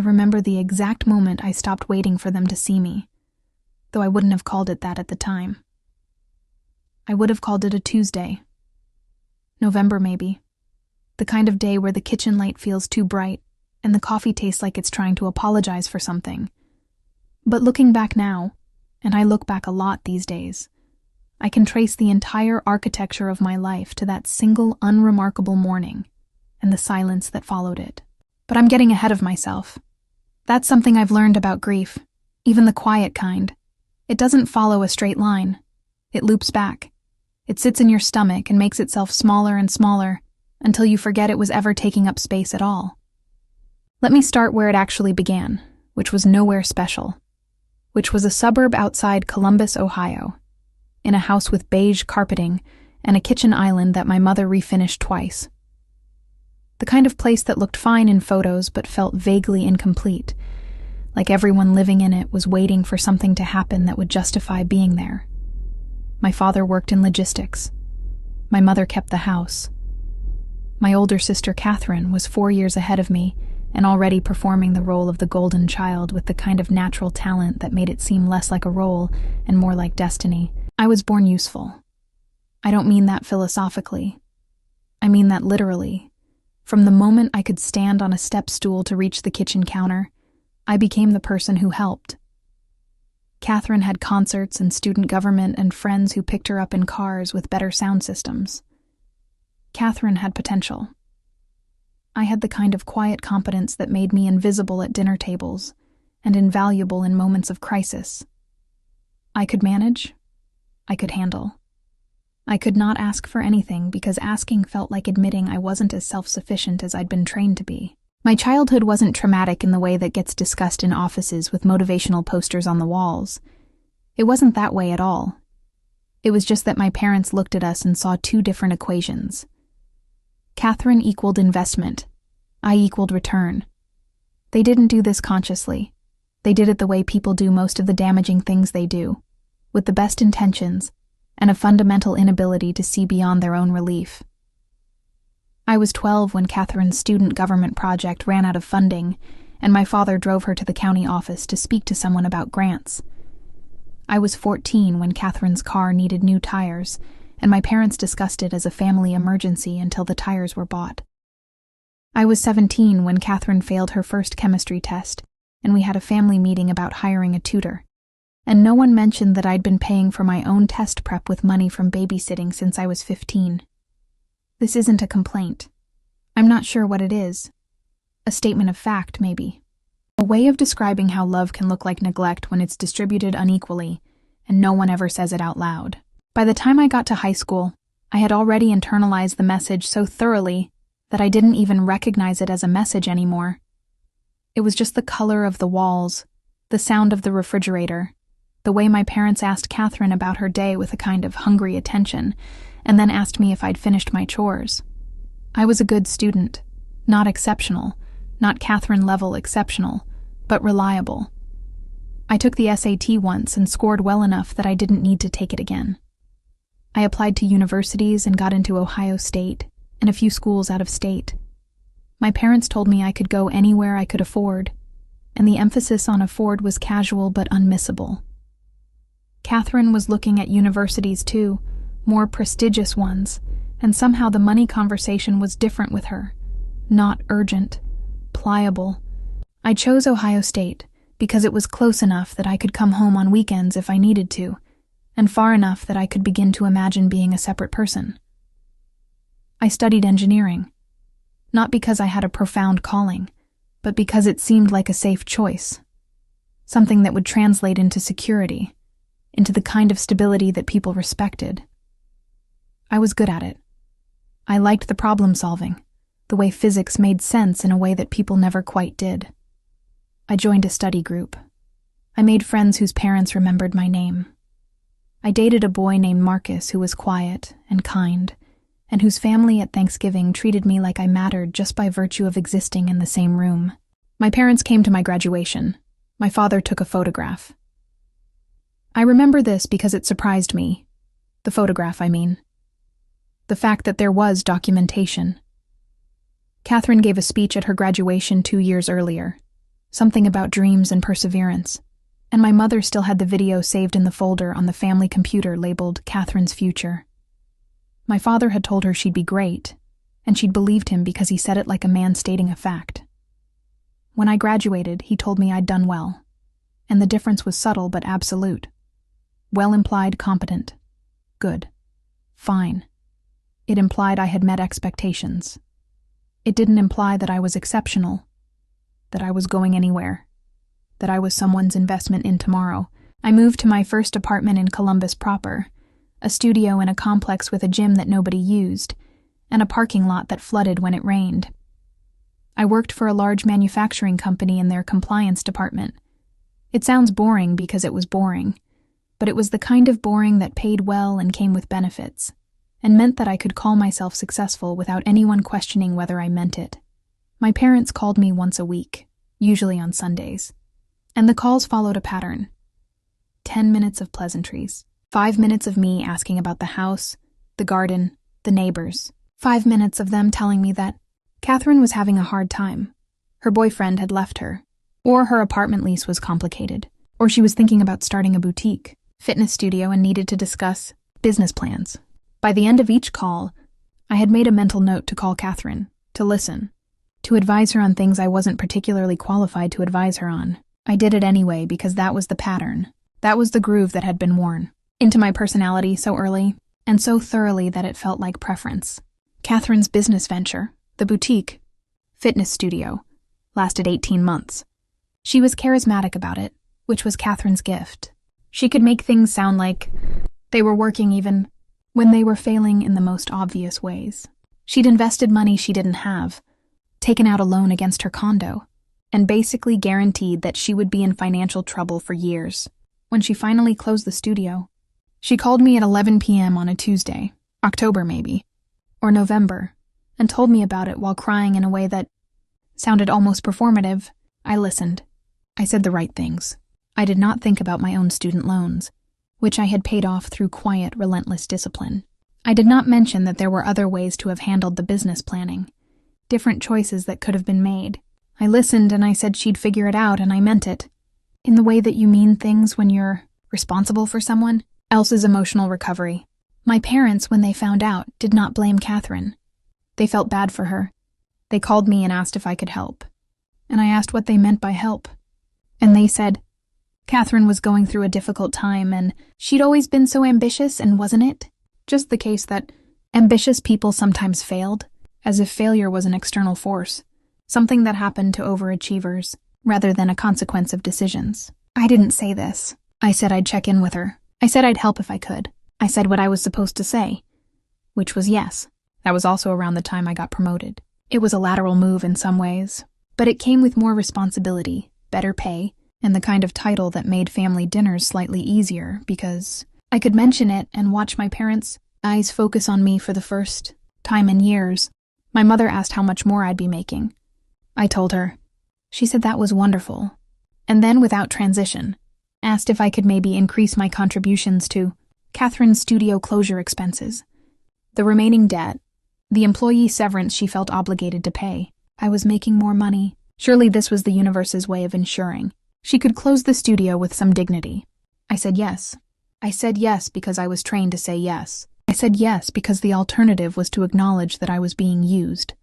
remember the exact moment I stopped waiting for them to see me, though I wouldn't have called it that at the time. I would have called it a Tuesday. November, maybe. The kind of day where the kitchen light feels too bright and the coffee tastes like it's trying to apologize for something. But looking back now, and I look back a lot these days, I can trace the entire architecture of my life to that single unremarkable morning and the silence that followed it. But I'm getting ahead of myself. That's something I've learned about grief, even the quiet kind. It doesn't follow a straight line. It loops back. It sits in your stomach and makes itself smaller and smaller until you forget it was ever taking up space at all. Let me start where it actually began, which was nowhere special, which was a suburb outside Columbus, Ohio, in a house with beige carpeting and a kitchen island that my mother refinished twice. The kind of place that looked fine in photos but felt vaguely incomplete, like everyone living in it was waiting for something to happen that would justify being there. My father worked in logistics. My mother kept the house. My older sister, Catherine, was 4 years ahead of me and already performing the role of the golden child with the kind of natural talent that made it seem less like a role and more like destiny. I was born useful. I don't mean that philosophically. I mean that literally. From the moment I could stand on a step stool to reach the kitchen counter, I became the person who helped. Catherine had concerts and student government and friends who picked her up in cars with better sound systems. Catherine had potential. I had the kind of quiet competence that made me invisible at dinner tables and invaluable in moments of crisis. I could manage. I could handle. I could not ask for anything because asking felt like admitting I wasn't as self-sufficient as I'd been trained to be. My childhood wasn't traumatic in the way that gets discussed in offices with motivational posters on the walls. It wasn't that way at all. It was just that my parents looked at us and saw two different equations. Catherine equaled investment. I equaled return. They didn't do this consciously. They did it the way people do most of the damaging things they do, with the best intentions and a fundamental inability to see beyond their own relief. I was 12 when Catherine's student government project ran out of funding, and my father drove her to the county office to speak to someone about grants. I was 14 when Catherine's car needed new tires, and my parents discussed it as a family emergency until the tires were bought. I was 17 when Catherine failed her first chemistry test, and we had a family meeting about hiring a tutor. And no one mentioned that I'd been paying for my own test prep with money from babysitting since I was 15. This isn't a complaint. I'm not sure what it is. A statement of fact, maybe. A way of describing how love can look like neglect when it's distributed unequally, and no one ever says it out loud. By the time I got to high school, I had already internalized the message so thoroughly that I didn't even recognize it as a message anymore. It was just the color of the walls, the sound of the refrigerator, the way my parents asked Catherine about her day with a kind of hungry attention, and then asked me if I'd finished my chores. I was a good student, not exceptional, not Catherine-level exceptional, but reliable. I took the SAT once and scored well enough that I didn't need to take it again. I applied to universities and got into Ohio State and a few schools out of state. My parents told me I could go anywhere I could afford, and the emphasis on afford was casual but unmissable. Catherine was looking at universities too, more prestigious ones, and somehow the money conversation was different with her. Not urgent, pliable. I chose Ohio State because it was close enough that I could come home on weekends if I needed to, and far enough that I could begin to imagine being a separate person. I studied engineering, not because I had a profound calling, but because it seemed like a safe choice, something that would translate into security, into the kind of stability that people respected. I was good at it. I liked the problem solving, the way physics made sense in a way that people never quite did. I joined a study group. I made friends whose parents remembered my name. I dated a boy named Marcus who was quiet and kind, and whose family at Thanksgiving treated me like I mattered just by virtue of existing in the same room. My parents came to my graduation. My father took a photograph. I remember this because it surprised me. The photograph, I mean. The fact that there was documentation. Catherine gave a speech at her graduation 2 years earlier. Something about dreams and perseverance. And my mother still had the video saved in the folder on the family computer labeled Catherine's Future. My father had told her she'd be great, and she'd believed him because he said it like a man stating a fact. When I graduated, he told me I'd done well, and the difference was subtle but absolute. Well implied competent. Good. Fine. It implied I had met expectations. It didn't imply that I was exceptional, that I was going anywhere, that I was someone's investment in tomorrow. I moved to my first apartment in Columbus proper, a studio in a complex with a gym that nobody used, and a parking lot that flooded when it rained. I worked for a large manufacturing company in their compliance department. It sounds boring because it was boring, but it was the kind of boring that paid well and came with benefits, and meant that I could call myself successful without anyone questioning whether I meant it. My parents called me once a week, usually on Sundays, and the calls followed a pattern. 10 minutes of pleasantries, 5 minutes of me asking about the house, the garden, the neighbors, 5 minutes of them telling me that Catherine was having a hard time. Her boyfriend had left her, or her apartment lease was complicated, or she was thinking about starting a boutique, fitness studio, and needed to discuss business plans. By the end of each call, I had made a mental note to call Catherine, to listen, to advise her on things I wasn't particularly qualified to advise her on. I did it anyway because that was the pattern. That was the groove that had been worn into my personality so early and so thoroughly that it felt like preference. Catherine's business venture, the boutique, fitness studio, lasted 18 months. She was charismatic about it, which was Catherine's gift. She could make things sound like they were working even when they were failing in the most obvious ways. She'd invested money she didn't have, taken out a loan against her condo, and basically guaranteed that she would be in financial trouble for years. When she finally closed the studio, she called me at 11 p.m. on a Tuesday, October maybe, or November, and told me about it while crying in a way that sounded almost performative. I listened. I said the right things. I did not think about my own student loans, which I had paid off through quiet, relentless discipline. I did not mention that there were other ways to have handled the business planning, different choices that could have been made. I listened and I said she'd figure it out, and I meant it. In the way that you mean things when you're responsible for someone else's emotional recovery. My parents, when they found out, did not blame Catherine. They felt bad for her. They called me and asked if I could help. And I asked what they meant by help. And they said, Catherine was going through a difficult time and she'd always been so ambitious, and wasn't it just the case that ambitious people sometimes failed, as if failure was an external force, something that happened to overachievers, rather than a consequence of decisions. I didn't say this. I said I'd check in with her. I said I'd help if I could. I said what I was supposed to say, which was yes. That was also around the time I got promoted. It was a lateral move in some ways, but it came with more responsibility, better pay, and the kind of title that made family dinners slightly easier because I could mention it and watch my parents' eyes focus on me for the first time in years. My mother asked how much more I'd be making. I told her. She said that was wonderful. And then, without transition, asked if I could maybe increase my contributions to Catherine's studio closure expenses, the remaining debt, the employee severance she felt obligated to pay. I was making more money. Surely this was the universe's way of ensuring she could close the studio with some dignity. I said yes. I said yes because I was trained to say yes. I said yes because the alternative was to acknowledge that I was being used.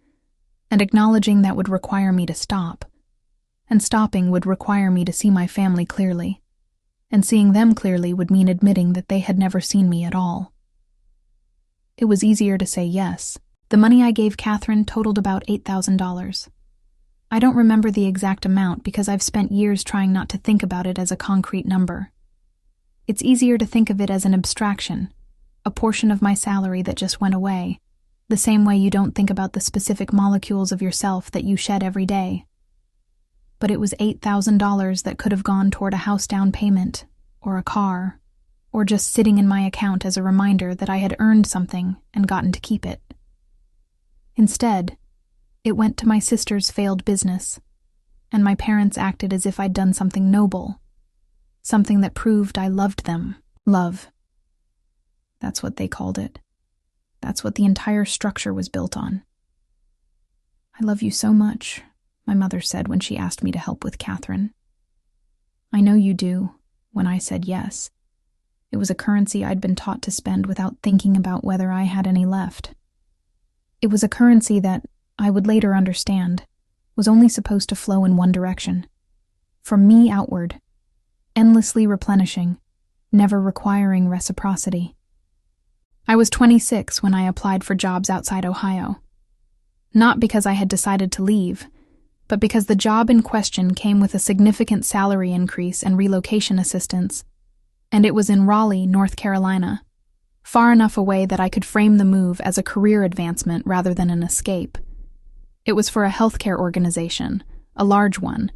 And acknowledging that would require me to stop. And stopping would require me to see my family clearly. And seeing them clearly would mean admitting that they had never seen me at all. It was easier to say yes. The money I gave Catherine totaled about $8,000. I don't remember the exact amount because I've spent years trying not to think about it as a concrete number. It's easier to think of it as an abstraction, a portion of my salary that just went away, the same way you don't think about the specific molecules of yourself that you shed every day. But it was $8,000 that could have gone toward a house down payment, or a car, or just sitting in my account as a reminder that I had earned something and gotten to keep it. Instead, it went to my sister's failed business, and my parents acted as if I'd done something noble, something that proved I loved them. Love. That's what they called it. That's what the entire structure was built on. I love you so much, my mother said when she asked me to help with Catherine. I know you do, when I said yes. It was a currency I'd been taught to spend without thinking about whether I had any left. It was a currency that, I would later understand, was only supposed to flow in one direction, from me outward, endlessly replenishing, never requiring reciprocity. I was 26 when I applied for jobs outside Ohio. Not because I had decided to leave, but because the job in question came with a significant salary increase and relocation assistance, and it was in Raleigh, North Carolina, far enough away that I could frame the move as a career advancement rather than an escape. It was for a healthcare organization, a large one,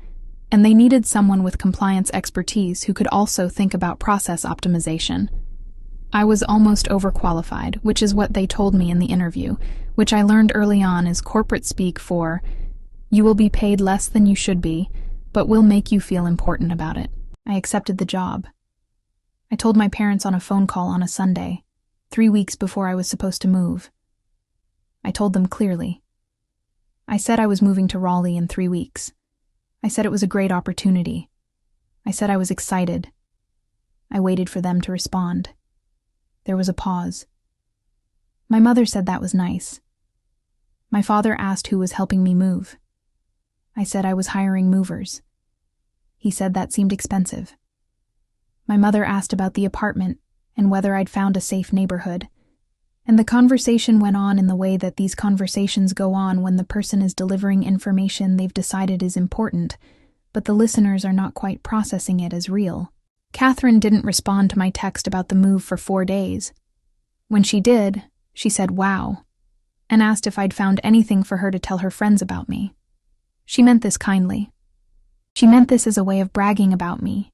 and they needed someone with compliance expertise who could also think about process optimization. I was almost overqualified, which is what they told me in the interview, which I learned early on is corporate speak for, "You will be paid less than you should be, but we'll make you feel important about it." I accepted the job. I told my parents on a phone call on a Sunday, 3 weeks before I was supposed to move. I told them clearly. I said I was moving to Raleigh in 3 weeks. I said it was a great opportunity. I said I was excited. I waited for them to respond. There was a pause. My mother said that was nice. My father asked who was helping me move. I said I was hiring movers. He said that seemed expensive. My mother asked about the apartment and whether I'd found a safe neighborhood. And the conversation went on in the way that these conversations go on when the person is delivering information they've decided is important, but the listeners are not quite processing it as real. Catherine didn't respond to my text about the move for 4 days. When she did, she said wow, and asked if I'd found anything for her to tell her friends about me. She meant this kindly. She meant this as a way of bragging about me,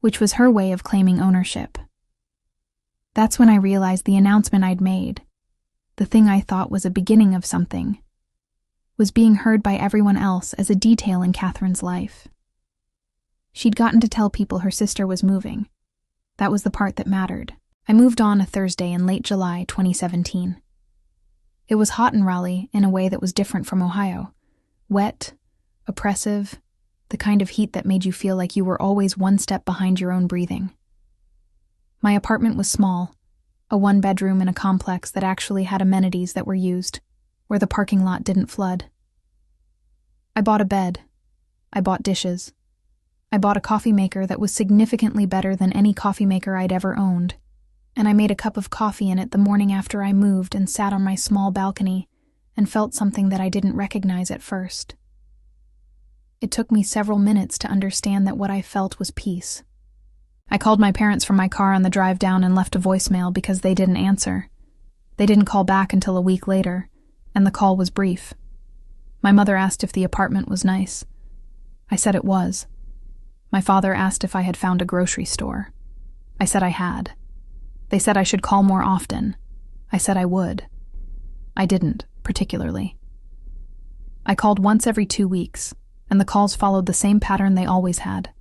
which was her way of claiming ownership. That's when I realized the announcement I'd made, the thing I thought was a beginning of something, was being heard by everyone else as a detail in Catherine's life. She'd gotten to tell people her sister was moving. That was the part that mattered. I moved on a Thursday in late July 2017. It was hot in Raleigh in a way that was different from Ohio. Wet, oppressive, the kind of heat that made you feel like you were always one step behind your own breathing. My apartment was small, a 1-bedroom in a complex that actually had amenities that were used, where the parking lot didn't flood. I bought a bed. I bought dishes. I bought a coffee maker that was significantly better than any coffee maker I'd ever owned, and I made a cup of coffee in it the morning after I moved and sat on my small balcony and felt something that I didn't recognize at first. It took me several minutes to understand that what I felt was peace. I called my parents from my car on the drive down and left a voicemail because they didn't answer. They didn't call back until a week later, and the call was brief. My mother asked if the apartment was nice. I said it was. My father asked if I had found a grocery store. I said I had. They said I should call more often. I said I would. I didn't, particularly. I called once every 2 weeks, and the calls followed the same pattern they always had.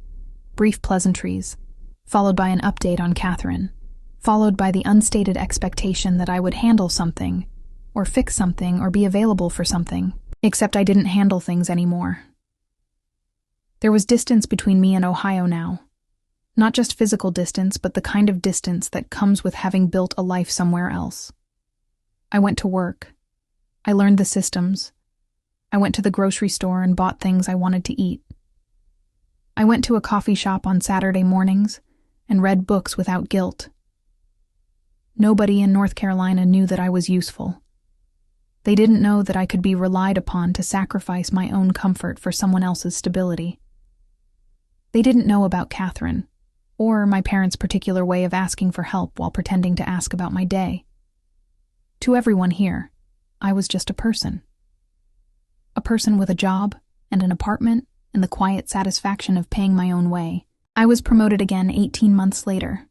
Brief pleasantries, followed by an update on Catherine, followed by the unstated expectation that I would handle something, or fix something, or be available for something, except I didn't handle things anymore. There was distance between me and Ohio now. Not just physical distance, but the kind of distance that comes with having built a life somewhere else. I went to work. I learned the systems. I went to the grocery store and bought things I wanted to eat. I went to a coffee shop on Saturday mornings and read books without guilt. Nobody in North Carolina knew that I was useful. They didn't know that I could be relied upon to sacrifice my own comfort for someone else's stability. They didn't know about Catherine, or my parents' particular way of asking for help while pretending to ask about my day. To everyone here, I was just a person. A person with a job and an apartment and the quiet satisfaction of paying my own way. I was promoted again 18 months later.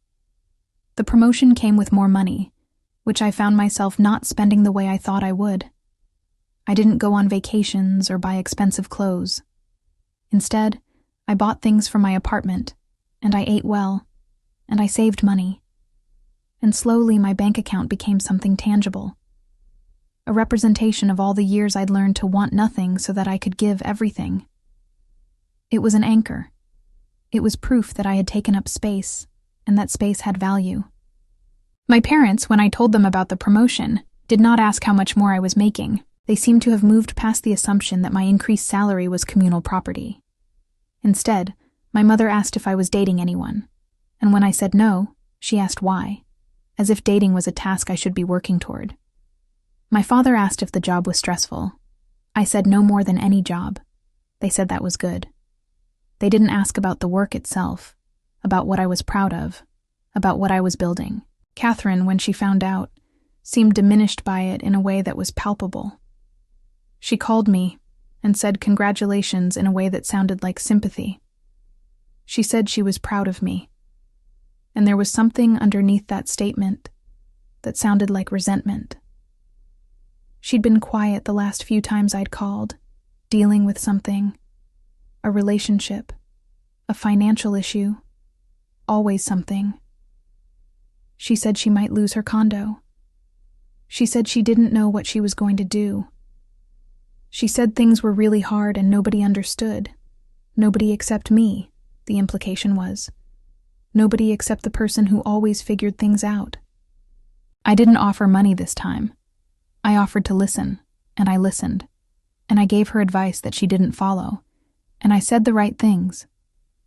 The promotion came with more money, which I found myself not spending the way I thought I would. I didn't go on vacations or buy expensive clothes. Instead, I bought things for my apartment, and I ate well, and I saved money. And slowly my bank account became something tangible. a representation of all the years I'd learned to want nothing so that I could give everything. It was an anchor. It was proof that I had taken up space, and that space had value. My parents, when I told them about the promotion, did not ask how much more I was making. They seemed to have moved past the assumption that my increased salary was communal property. Instead, my mother asked if I was dating anyone, and when I said no, she asked why, as if dating was a task I should be working toward. My father asked if the job was stressful. I said no more than any job. They said that was good. They didn't ask about the work itself, about what I was proud of, about what I was building. Catherine, when she found out, seemed diminished by it in a way that was palpable. She called me and said congratulations in a way that sounded like sympathy. She said she was proud of me, and there was something underneath that statement that sounded like resentment. She'd been quiet the last few times I'd called, dealing with something, a relationship, a financial issue, always something. She said she might lose her condo. She said she didn't know what she was going to do. She said things were really hard and nobody understood. Nobody except me, the implication was. Nobody except the person who always figured things out. I didn't offer money this time. I offered to listen, and I listened, and I gave her advice that she didn't follow, and I said the right things,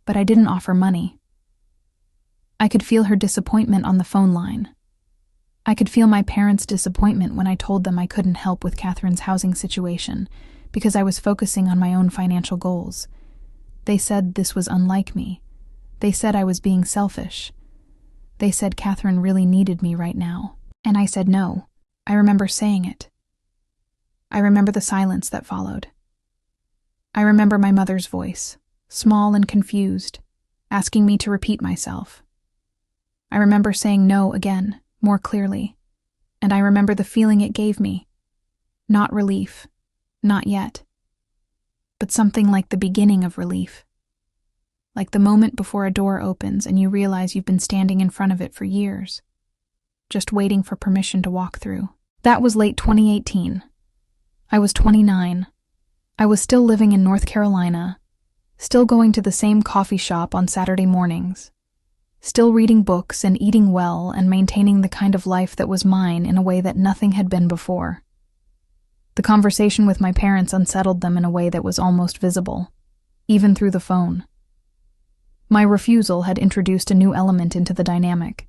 but I didn't offer money. I could feel her disappointment on the phone line. I could feel my parents' disappointment when I told them I couldn't help with Catherine's housing situation because I was focusing on my own financial goals. They said this was unlike me. They said I was being selfish. They said Catherine really needed me right now, and I said no. I remember saying it. I remember the silence that followed. I remember my mother's voice, small and confused, asking me to repeat myself. I remember saying no again, more clearly, and I remember the feeling it gave me. Not relief, not yet, but something like the beginning of relief. Like the moment before a door opens and you realize you've been standing in front of it for years, just waiting for permission to walk through. That was late 2018. I was 29. I was still living in North Carolina, still going to the same coffee shop on Saturday mornings, still reading books and eating well and maintaining the kind of life that was mine in a way that nothing had been before. The conversation with my parents unsettled them in a way that was almost visible, even through the phone. My refusal had introduced a new element into the dynamic,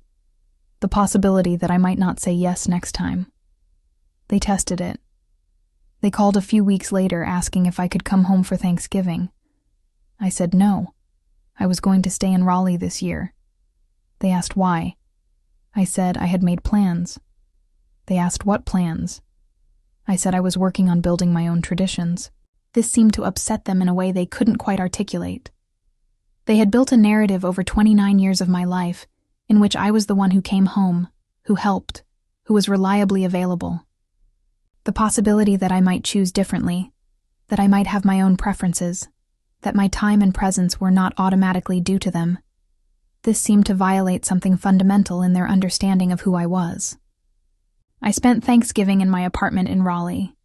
the possibility that I might not say yes next time. They tested it. They called a few weeks later asking if I could come home for Thanksgiving. I said no. I was going to stay in Raleigh this year. They asked why. I said I had made plans. They asked what plans. I said I was working on building my own traditions. This seemed to upset them in a way they couldn't quite articulate. They had built a narrative over 29 years of my life in which I was the one who came home, who helped, who was reliably available. The possibility that I might choose differently, that I might have my own preferences, that my time and presence were not automatically due to them. This seemed to violate something fundamental in their understanding of who I was. I spent Thanksgiving in my apartment in Raleigh.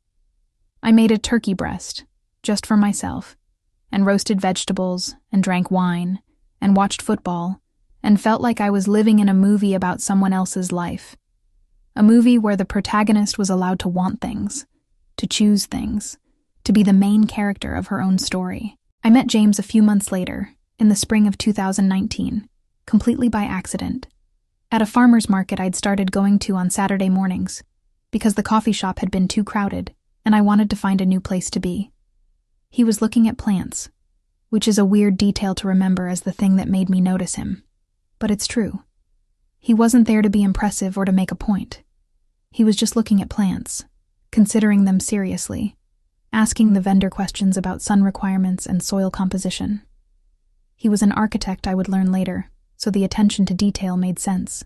I made a turkey breast, just for myself, and roasted vegetables, and drank wine, and watched football, and felt like I was living in a movie about someone else's life. A movie where the protagonist was allowed to want things, to choose things, to be the main character of her own story. I met James a few months later, in the spring of 2019, completely by accident, at a farmer's market I'd started going to on Saturday mornings, because the coffee shop had been too crowded, and I wanted to find a new place to be. He was looking at plants, which is a weird detail to remember as the thing that made me notice him. But it's true. He wasn't there to be impressive or to make a point. He was just looking at plants, considering them seriously, asking the vendor questions about sun requirements and soil composition. He was an architect, I would learn later, so the attention to detail made sense.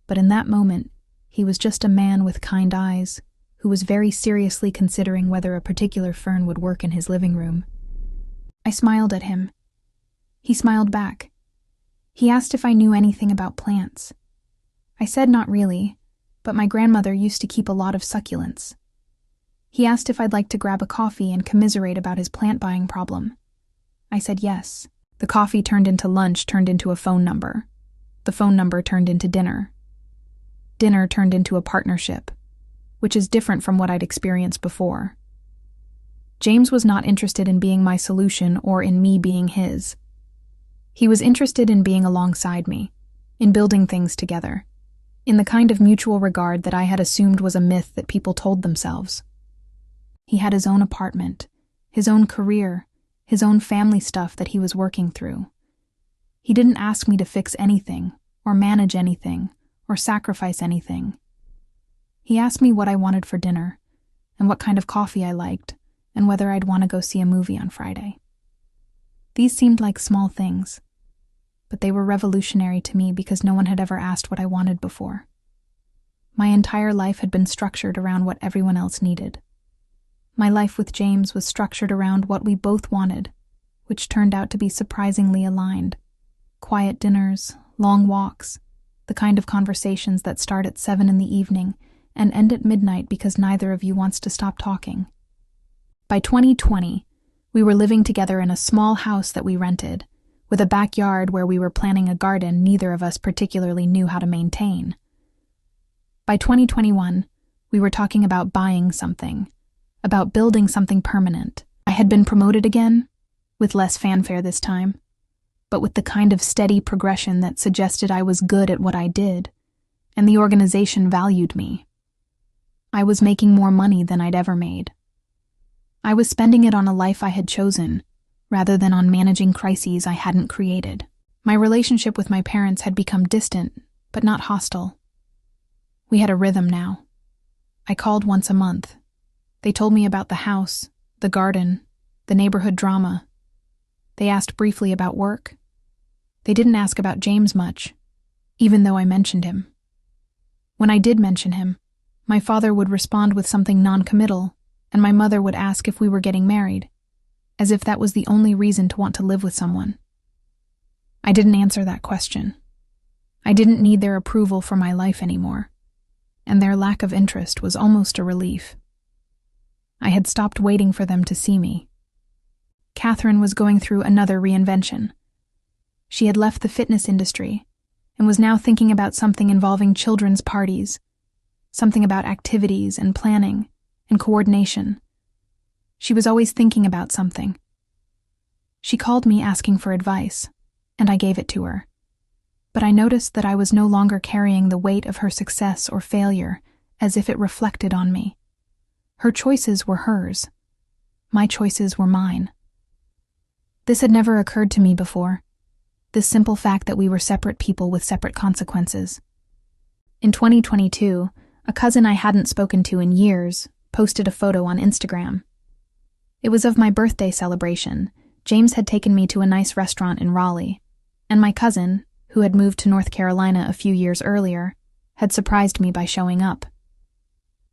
But in that moment, he was just a man with kind eyes, who was very seriously considering whether a particular fern would work in his living room. I smiled at him. He smiled back. He asked if I knew anything about plants. I said not really, but my grandmother used to keep a lot of succulents. He asked if I'd like to grab a coffee and commiserate about his plant buying problem. I said yes. The coffee turned into lunch, turned into a phone number. The phone number turned into dinner. Dinner turned into a partnership, which is different from what I'd experienced before. James was not interested in being my solution or in me being his. He was interested in being alongside me, in building things together, in the kind of mutual regard that I had assumed was a myth that people told themselves. He had his own apartment, his own career, his own family stuff that he was working through. He didn't ask me to fix anything, or manage anything, or sacrifice anything. He asked me what I wanted for dinner, and what kind of coffee I liked, and whether I'd want to go see a movie on Friday. These seemed like small things, but they were revolutionary to me because no one had ever asked what I wanted before. My entire life had been structured around what everyone else needed. My life with James was structured around what we both wanted, which turned out to be surprisingly aligned. Quiet dinners, long walks, the kind of conversations that start at 7 in the evening and end at midnight because neither of you wants to stop talking. By 2020, we were living together in a small house that we rented, with a backyard where we were planting a garden neither of us particularly knew how to maintain. By 2021, we were talking about buying something, about building something permanent. I had been promoted again, with less fanfare this time, but with the kind of steady progression that suggested I was good at what I did, and the organization valued me. I was making more money than I'd ever made. I was spending it on a life I had chosen, rather than on managing crises I hadn't created. My relationship with my parents had become distant, but not hostile. We had a rhythm now. I called once a month. They told me about the house, the garden, the neighborhood drama. They asked briefly about work. They didn't ask about James much, even though I mentioned him. When I did mention him, my father would respond with something non-committal, and my mother would ask if we were getting married, as if that was the only reason to want to live with someone. I didn't answer that question. I didn't need their approval for my life anymore, and their lack of interest was almost a relief. I had stopped waiting for them to see me. Catherine was going through another reinvention. She had left the fitness industry and was now thinking about something involving children's parties, something about activities and planning and coordination. She was always thinking about something. She called me asking for advice, and I gave it to her. But I noticed that I was no longer carrying the weight of her success or failure as if it reflected on me. Her choices were hers. My choices were mine. This had never occurred to me before, this simple fact that we were separate people with separate consequences. In 2022, a cousin I hadn't spoken to in years posted a photo on Instagram. It was of my birthday celebration. James had taken me to a nice restaurant in Raleigh, and my cousin, who had moved to North Carolina a few years earlier, had surprised me by showing up.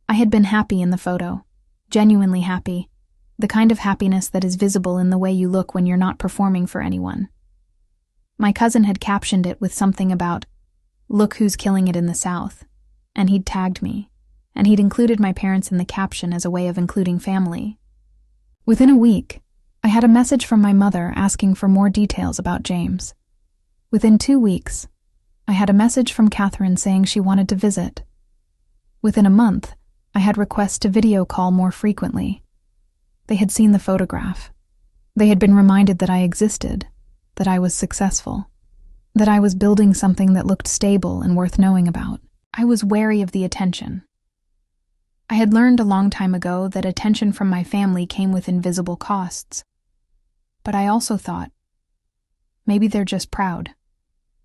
I had been happy in the photo, genuinely happy, the kind of happiness that is visible in the way you look when you're not performing for anyone. My cousin had captioned it with something about, "Look who's killing it in the South," and he'd tagged me, and he'd included my parents in the caption as a way of including family. Within a week, I had a message from my mother asking for more details about James. Within 2 weeks, I had a message from Catherine saying she wanted to visit. Within a month, I had requests to video call more frequently. They had seen the photograph. They had been reminded that I existed, that I was successful, that I was building something that looked stable and worth knowing about. I was wary of the attention. I had learned a long time ago that attention from my family came with invisible costs. But I also thought, maybe they're just proud.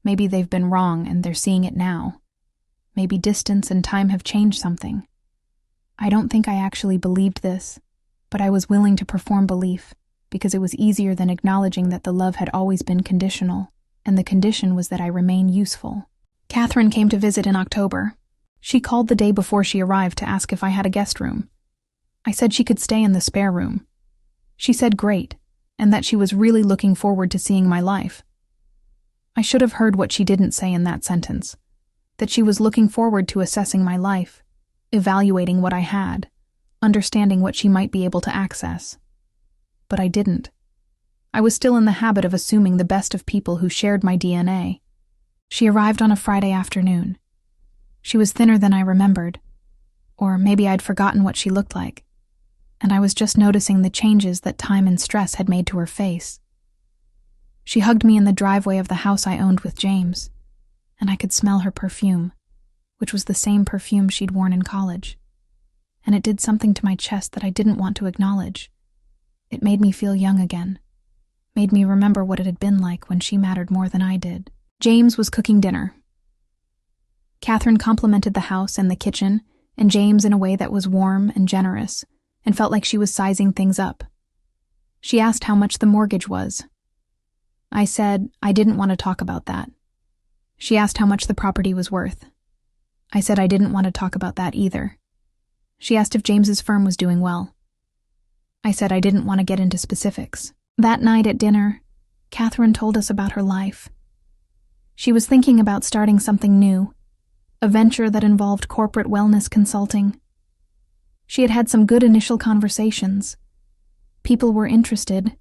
Maybe they've been wrong and they're seeing it now. Maybe distance and time have changed something. I don't think I actually believed this, but I was willing to perform belief because it was easier than acknowledging that the love had always been conditional, and the condition was that I remain useful. Catherine came to visit in October. She called the day before she arrived to ask if I had a guest room. I said she could stay in the spare room. She said great, and that she was really looking forward to seeing my life. I should have heard what she didn't say in that sentence, that she was looking forward to assessing my life, evaluating what I had, understanding what she might be able to access. But I didn't. I was still in the habit of assuming the best of people who shared my DNA. She arrived on a Friday afternoon. She was thinner than I remembered, or maybe I'd forgotten what she looked like, and I was just noticing the changes that time and stress had made to her face. She hugged me in the driveway of the house I owned with James, and I could smell her perfume, which was the same perfume she'd worn in college, and it did something to my chest that I didn't want to acknowledge. It made me feel young again, made me remember what it had been like when she mattered more than I did. James was cooking dinner. Catherine complimented the house and the kitchen, and James in a way that was warm and generous, and felt like she was sizing things up. She asked how much the mortgage was. I said I didn't want to talk about that. She asked how much the property was worth. I said I didn't want to talk about that either. She asked if James's firm was doing well. I said I didn't want to get into specifics. That night at dinner, Catherine told us about her life. She was thinking about starting something new, a venture that involved corporate wellness consulting. She had had some good initial conversations. People were interested.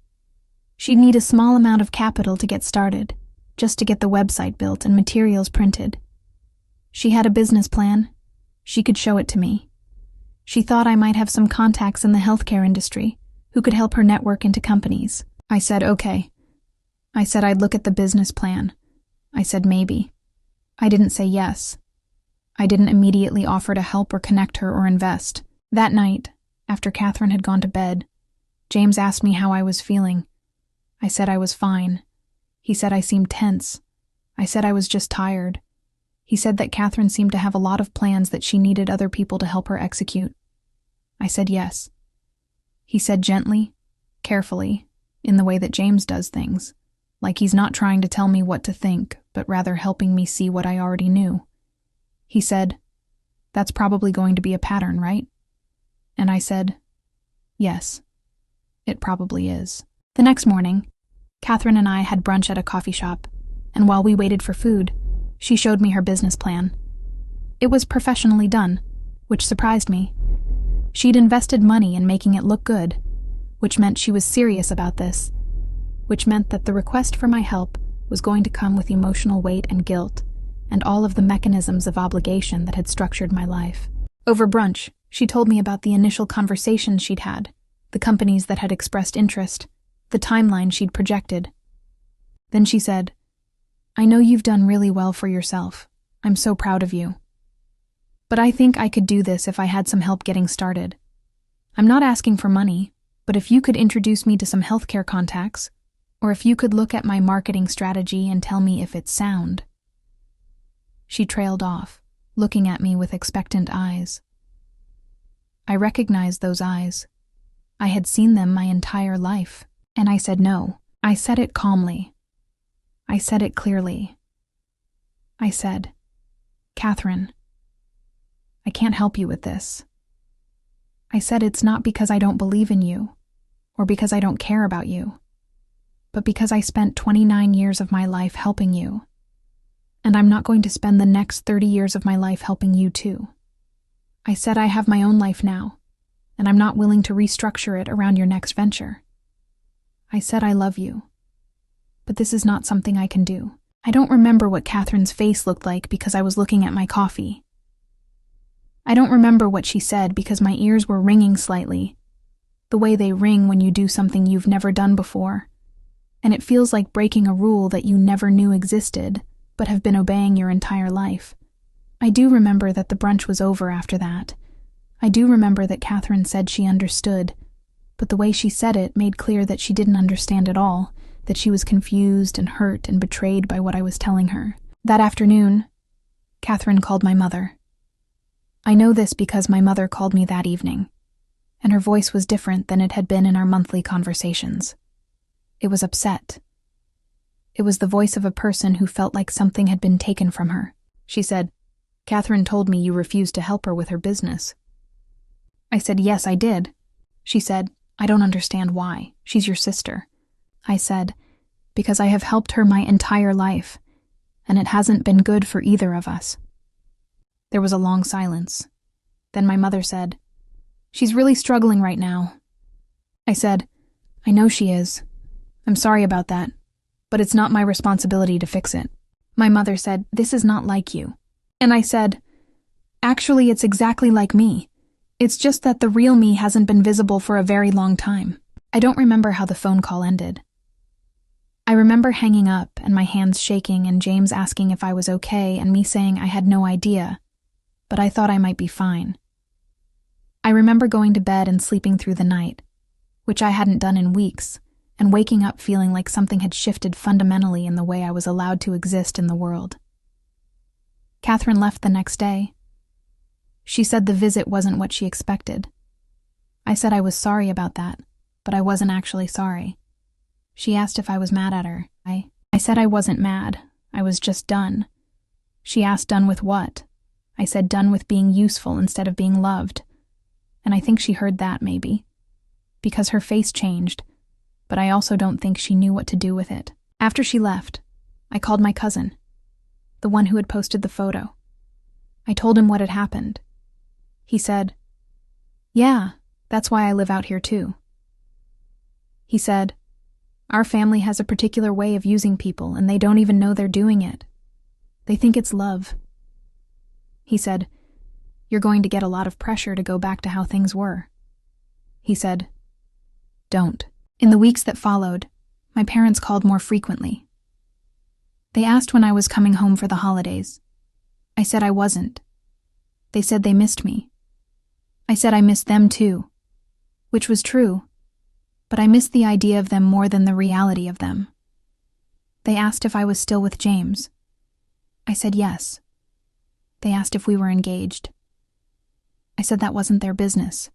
She'd need a small amount of capital to get started, just to get the website built and materials printed. She had a business plan. She could show it to me. She thought I might have some contacts in the healthcare industry who could help her network into companies. I said, okay. I said I'd look at the business plan. I said maybe. I didn't say yes. I didn't immediately offer to help or connect her or invest. That night, after Catherine had gone to bed, James asked me how I was feeling. I said I was fine. He said I seemed tense. I said I was just tired. He said that Catherine seemed to have a lot of plans that she needed other people to help her execute. I said yes. He said gently, carefully, in the way that James does things, like he's not trying to tell me what to think, but rather helping me see what I already knew. He said, "That's probably going to be a pattern, right?" And I said, "Yes, it probably is." The next morning, Catherine and I had brunch at a coffee shop, and while we waited for food, she showed me her business plan. It was professionally done, which surprised me. She'd invested money in making it look good, which meant she was serious about this, which meant that the request for my help was going to come with emotional weight and guilt, and all of the mechanisms of obligation that had structured my life. Over brunch, she told me about the initial conversations she'd had, the companies that had expressed interest, the timeline she'd projected. Then she said, "I know you've done really well for yourself. I'm so proud of you. But I think I could do this if I had some help getting started. I'm not asking for money, but if you could introduce me to some healthcare contacts, or if you could look at my marketing strategy and tell me if it's sound." She trailed off, looking at me with expectant eyes. I recognized those eyes. I had seen them my entire life. And I said no. I said it calmly. I said it clearly. I said, "Catherine, I can't help you with this." I said it's not because I don't believe in you, or because I don't care about you, but because I spent 29 years of my life helping you, and I'm not going to spend the next 30 years of my life helping you too. I said I have my own life now, and I'm not willing to restructure it around your next venture. I said I love you, but this is not something I can do. I don't remember what Catherine's face looked like because I was looking at my coffee. I don't remember what she said because my ears were ringing slightly, the way they ring when you do something you've never done before, and it feels like breaking a rule that you never knew existed, but have been obeying your entire life. I do remember that the brunch was over after that. I do remember that Catherine said she understood, but the way she said it made clear that she didn't understand at all, that she was confused and hurt and betrayed by what I was telling her. That afternoon, Catherine called my mother. I know this because my mother called me that evening, and her voice was different than it had been in our monthly conversations. It was upset. It was the voice of a person who felt like something had been taken from her. She said, "Catherine told me you refused to help her with her business." I said, "Yes, I did." She said, "I don't understand why. She's your sister." I said, "Because I have helped her my entire life, and it hasn't been good for either of us." There was a long silence. Then my mother said, She's really struggling right now. I said, I know she is. I'm sorry about that, but it's not my responsibility to fix it. My mother said, this is not like you. And I said, actually, it's exactly like me. It's just that the real me hasn't been visible for a very long time. I don't remember how the phone call ended. I remember hanging up and my hands shaking and James asking if I was okay and me saying I had no idea, but I thought I might be fine. I remember going to bed and sleeping through the night, which I hadn't done in weeks, and waking up feeling like something had shifted fundamentally in the way I was allowed to exist in the world. Catherine left the next day. She said the visit wasn't what she expected. I said I was sorry about that, but I wasn't actually sorry. She asked if I was mad at her. I said I wasn't mad. I was just done. She asked done with what? I said done with being useful instead of being loved. And I think she heard that, maybe. Because her face changed, but I also don't think she knew what to do with it. After she left, I called my cousin, the one who had posted the photo. I told him what had happened. He said, yeah, that's why I live out here too. He said, our family has a particular way of using people and they don't even know they're doing it. They think it's love. He said, you're going to get a lot of pressure to go back to how things were. He said, don't. In the weeks that followed, my parents called more frequently. They asked when I was coming home for the holidays. I said I wasn't. They said they missed me. I said I missed them too, which was true, but I missed the idea of them more than the reality of them. They asked if I was still with James. I said yes. They asked if we were engaged. I said that wasn't their business.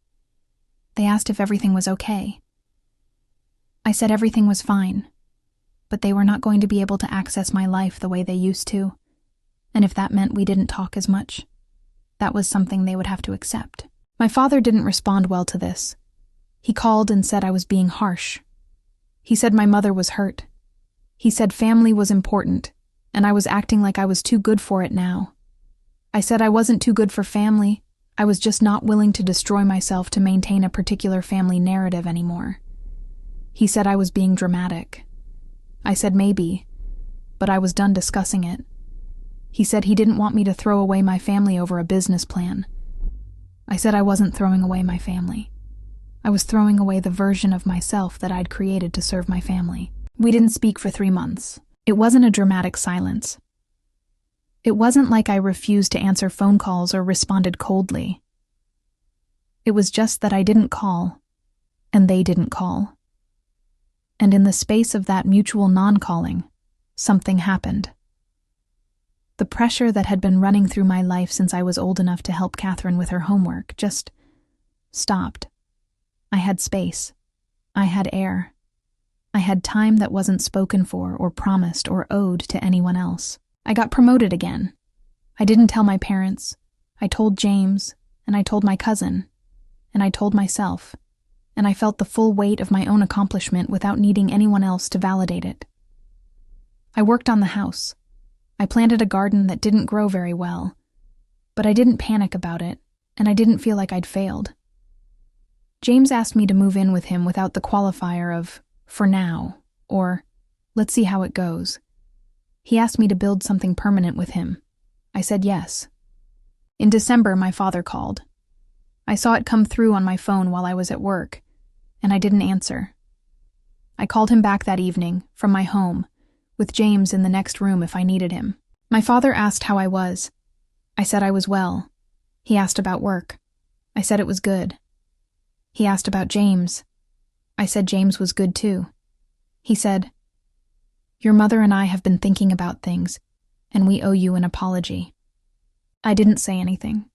They asked if everything was okay. I said everything was fine, but they were not going to be able to access my life the way they used to, and if that meant we didn't talk as much, that was something they would have to accept. My father didn't respond well to this. He called and said I was being harsh. He said my mother was hurt. He said family was important, and I was acting like I was too good for it now. I said I wasn't too good for family. I was just not willing to destroy myself to maintain a particular family narrative anymore. He said I was being dramatic. I said maybe, but I was done discussing it. He said he didn't want me to throw away my family over a business plan. I said I wasn't throwing away my family. I was throwing away the version of myself that I'd created to serve my family. We didn't speak for 3 months. It wasn't a dramatic silence. It wasn't like I refused to answer phone calls or responded coldly. It was just that I didn't call, and they didn't call. And in the space of that mutual non-calling, something happened. The pressure that had been running through my life since I was old enough to help Catherine with her homework just stopped. I had space. I had air. I had time that wasn't spoken for or promised or owed to anyone else. I got promoted again. I didn't tell my parents. I told James, and I told my cousin, and I told myself, and I felt the full weight of my own accomplishment without needing anyone else to validate it. I worked on the house. I planted a garden that didn't grow very well, but I didn't panic about it, and I didn't feel like I'd failed. James asked me to move in with him without the qualifier of, for now, or, let's see how it goes. He asked me to build something permanent with him. I said yes. In December, my father called. I saw it come through on my phone while I was at work, and I didn't answer. I called him back that evening, from my home, with James in the next room if I needed him. My father asked how I was. I said I was well. He asked about work. I said it was good. He asked about James. I said James was good too. He said, your mother and I have been thinking about things, and we owe you an apology. I didn't say anything.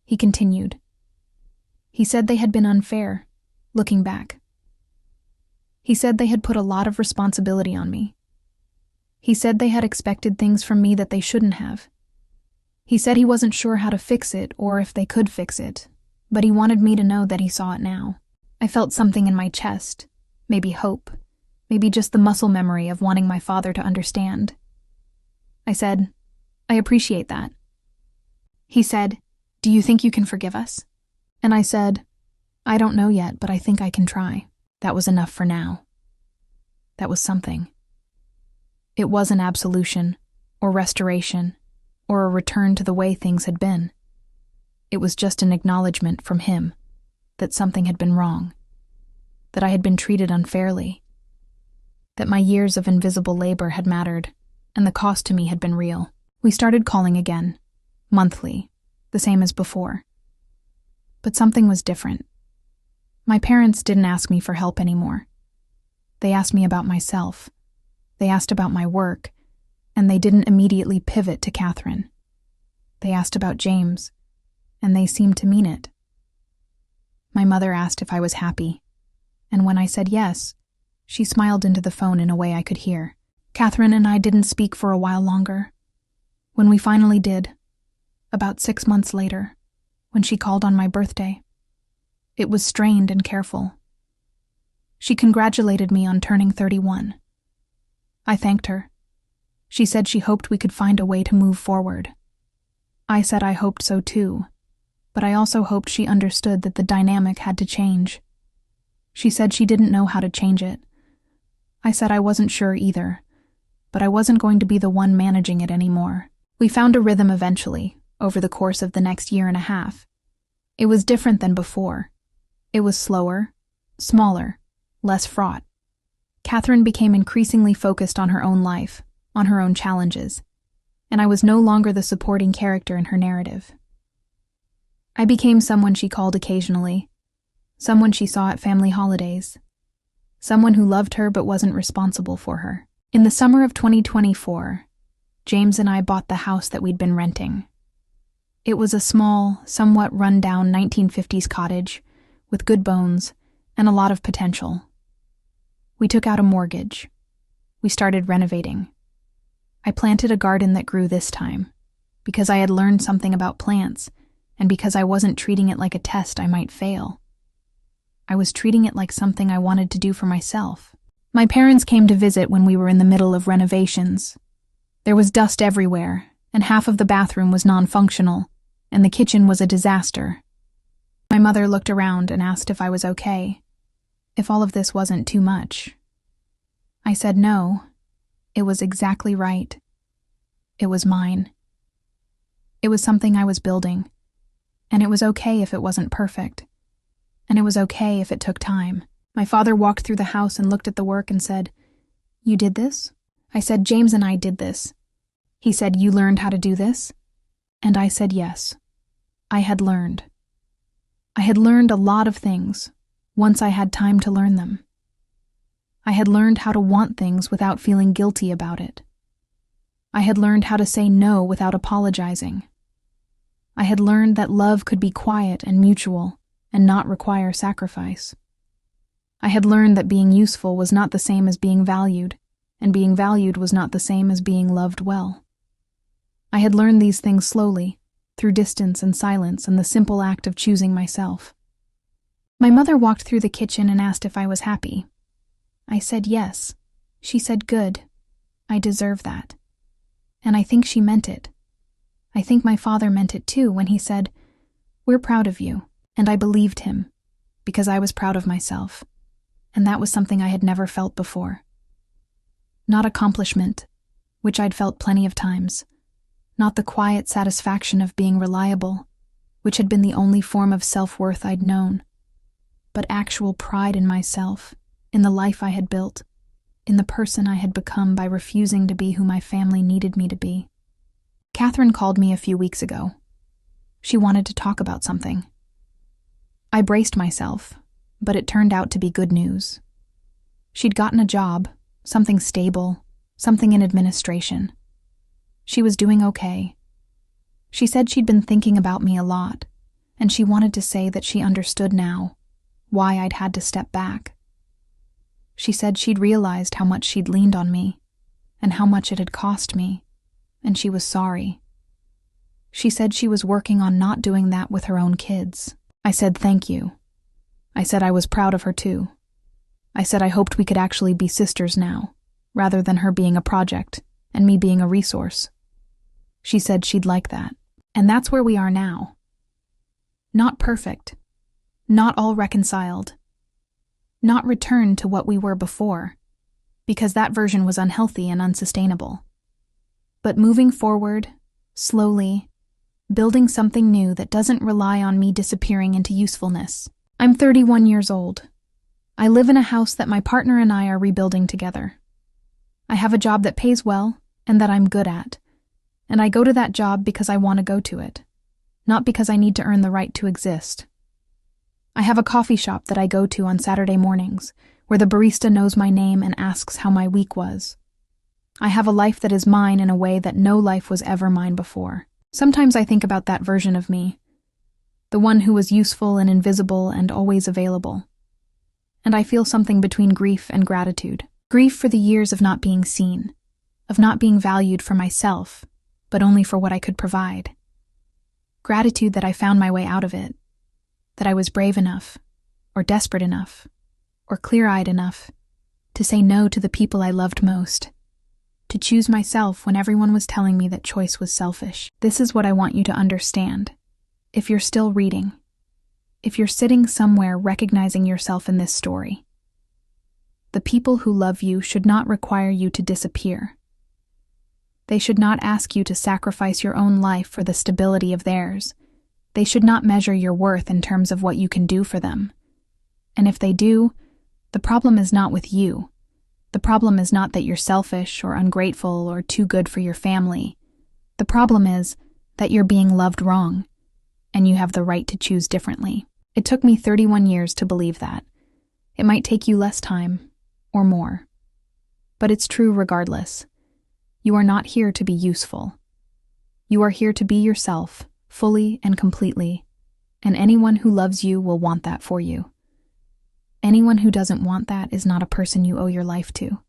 He continued. He said they had been unfair, looking back. He said they had put a lot of responsibility on me. He said they had expected things from me that they shouldn't have. He said he wasn't sure how to fix it or if they could fix it, but he wanted me to know that he saw it now. I felt something in my chest, maybe hope, maybe just the muscle memory of wanting my father to understand. I said, I appreciate that. He said, do you think you can forgive us? And I said, "I don't know yet, but I think I can try." That was enough for now. That was something. It was an absolution, or restoration, or a return to the way things had been. It was just an acknowledgement from him that something had been wrong, that I had been treated unfairly, that my years of invisible labor had mattered, and the cost to me had been real. We started calling again, monthly, the same as before. But something was different. My parents didn't ask me for help anymore. They asked me about myself. They asked about my work, and they didn't immediately pivot to Catherine. They asked about James, and they seemed to mean it. My mother asked if I was happy, and when I said yes, she smiled into the phone in a way I could hear. Catherine and I didn't speak for a while longer. When we finally did, about 6 months later, when she called on my birthday, it was strained and careful. She congratulated me on turning 31. I thanked her. She said she hoped we could find a way to move forward. I said I hoped so too, but I also hoped she understood that the dynamic had to change. She said she didn't know how to change it. I said I wasn't sure either, but I wasn't going to be the one managing it anymore. We found a rhythm eventually, over the course of the next year and a half. It was different than before. It was slower, smaller, less fraught. Catherine became increasingly focused on her own life, on her own challenges, and I was no longer the supporting character in her narrative. I became someone she called occasionally, someone she saw at family holidays, someone who loved her but wasn't responsible for her. In the summer of 2024, James and I bought the house that we'd been renting. It was a small, somewhat run-down 1950s cottage with good bones and a lot of potential. We took out a mortgage. We started renovating. I planted a garden that grew this time, because I had learned something about plants, and because I wasn't treating it like a test I might fail. I was treating it like something I wanted to do for myself. My parents came to visit when we were in the middle of renovations. There was dust everywhere, and half of the bathroom was non-functional, and the kitchen was a disaster. My mother looked around and asked if I was okay, if all of this wasn't too much. I said no. It was exactly right. It was mine. It was something I was building, and it was okay if it wasn't perfect, and it was okay if it took time. My father walked through the house and looked at the work and said, "You did this?" I said, "James and I did this." He said, "You learned how to do this?" And I said yes. I had learned. I had learned a lot of things, once I had time to learn them. I had learned how to want things without feeling guilty about it. I had learned how to say no without apologizing. I had learned that love could be quiet and mutual and not require sacrifice. I had learned that being useful was not the same as being valued, and being valued was not the same as being loved well. I had learned these things slowly, through distance and silence and the simple act of choosing myself. My mother walked through the kitchen and asked if I was happy. I said yes. She said good. I deserve that. And I think she meant it. I think my father meant it too when he said, "We're proud of you." And I believed him, because I was proud of myself. And that was something I had never felt before. Not accomplishment, which I'd felt plenty of times. Not the quiet satisfaction of being reliable, which had been the only form of self-worth I'd known. But actual pride in myself, in the life I had built, in the person I had become by refusing to be who my family needed me to be. Catherine called me a few weeks ago. She wanted to talk about something. I braced myself, but it turned out to be good news. She'd gotten a job, something stable, something in administration. She was doing okay. She said she'd been thinking about me a lot, and she wanted to say that she understood now why I'd had to step back. She said she'd realized how much she'd leaned on me, and how much it had cost me, and she was sorry. She said she was working on not doing that with her own kids. I said thank you. I said I was proud of her too. I said I hoped we could actually be sisters now, rather than her being a project and me being a resource. She said she'd like that. And that's where we are now. Not perfect, Not all reconciled. Not returned to what we were before, because that version was unhealthy and unsustainable. But moving forward, slowly, building something new that doesn't rely on me disappearing into usefulness. I'm 31 years old. I live in a house that my partner and I are rebuilding together. I have a job that pays well and that I'm good at, and I go to that job because I want to go to it, not because I need to earn the right to exist. I have a coffee shop that I go to on Saturday mornings, where the barista knows my name and asks how my week was. I have a life that is mine in a way that no life was ever mine before. Sometimes I think about that version of me, the one who was useful and invisible and always available. And I feel something between grief and gratitude. Grief for the years of not being seen, of not being valued for myself, but only for what I could provide. Gratitude that I found my way out of it, that I was brave enough, or desperate enough, or clear-eyed enough to say no to the people I loved most, to choose myself when everyone was telling me that choice was selfish. This is what I want you to understand. If you're still reading, if you're sitting somewhere recognizing yourself in this story, the people who love you should not require you to disappear. They should not ask you to sacrifice your own life for the stability of theirs. They should not measure your worth in terms of what you can do for them. And if they do, the problem is not with you. The problem is not that you're selfish or ungrateful or too good for your family. The problem is that you're being loved wrong, and you have the right to choose differently. It took me 31 years to believe that. It might take you less time, or more. But it's true regardless. You are not here to be useful. You are here to be yourself, fully and completely, and anyone who loves you will want that for you. Anyone who doesn't want that is not a person you owe your life to.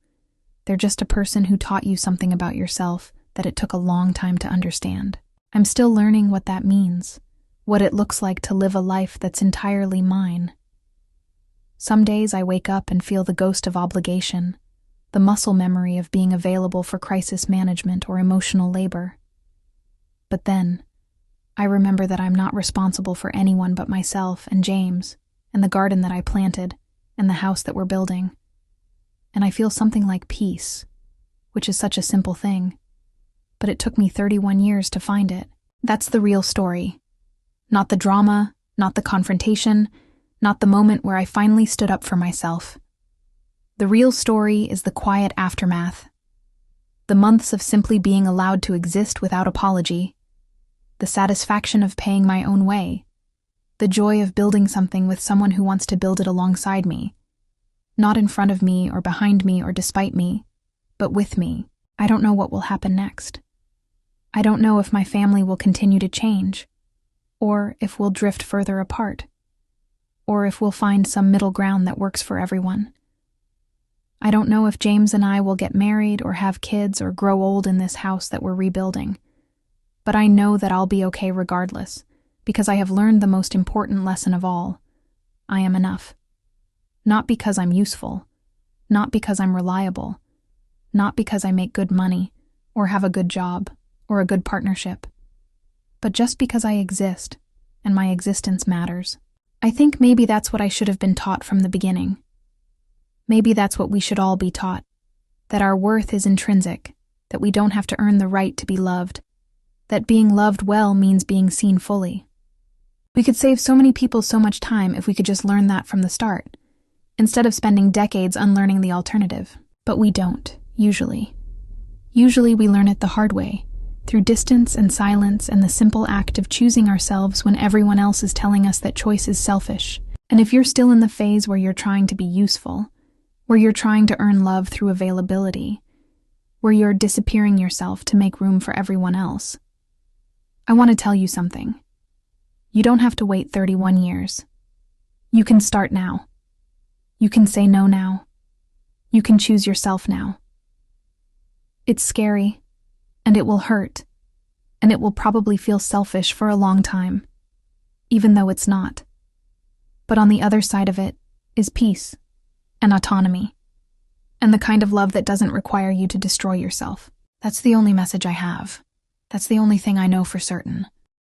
They're just a person who taught you something about yourself that it took a long time to understand. I'm still learning what that means, what it looks like to live a life that's entirely mine. Some days I wake up and feel the ghost of obligation, the muscle memory of being available for crisis management or emotional labor. But then, I remember that I'm not responsible for anyone but myself and James, and the garden that I planted, and the house that we're building. And I feel something like peace, which is such a simple thing. But it took me 31 years to find it. That's the real story. Not the drama, not the confrontation, not the moment where I finally stood up for myself. The real story is the quiet aftermath. The months of simply being allowed to exist without apology. The satisfaction of paying my own way. The joy of building something with someone who wants to build it alongside me. Not in front of me or behind me or despite me, but with me. I don't know what will happen next. I don't know if my family will continue to change, or if we'll drift further apart, or if we'll find some middle ground that works for everyone. I don't know if James and I will get married or have kids or grow old in this house that we're rebuilding, but I know that I'll be okay regardless, because I have learned the most important lesson of all. I am enough. Not because I'm useful, not because I'm reliable, not because I make good money, or have a good job, or a good partnership, but just because I exist, and my existence matters. I think maybe that's what I should have been taught from the beginning. Maybe that's what we should all be taught, that our worth is intrinsic, that we don't have to earn the right to be loved, that being loved well means being seen fully. We could save so many people so much time if we could just learn that from the start, instead of spending decades unlearning the alternative. But we don't, usually. Usually we learn it the hard way, through distance and silence and the simple act of choosing ourselves when everyone else is telling us that choice is selfish. And if you're still in the phase where you're trying to be useful, where you're trying to earn love through availability, where you're disappearing yourself to make room for everyone else, I want to tell you something. You don't have to wait 31 years. You can start now. You can say no now. You can choose yourself now. It's scary, and it will hurt, and it will probably feel selfish for a long time, even though it's not. But on the other side of it is peace and autonomy, and the kind of love that doesn't require you to destroy yourself. That's the only message I have. That's the only thing I know for certain.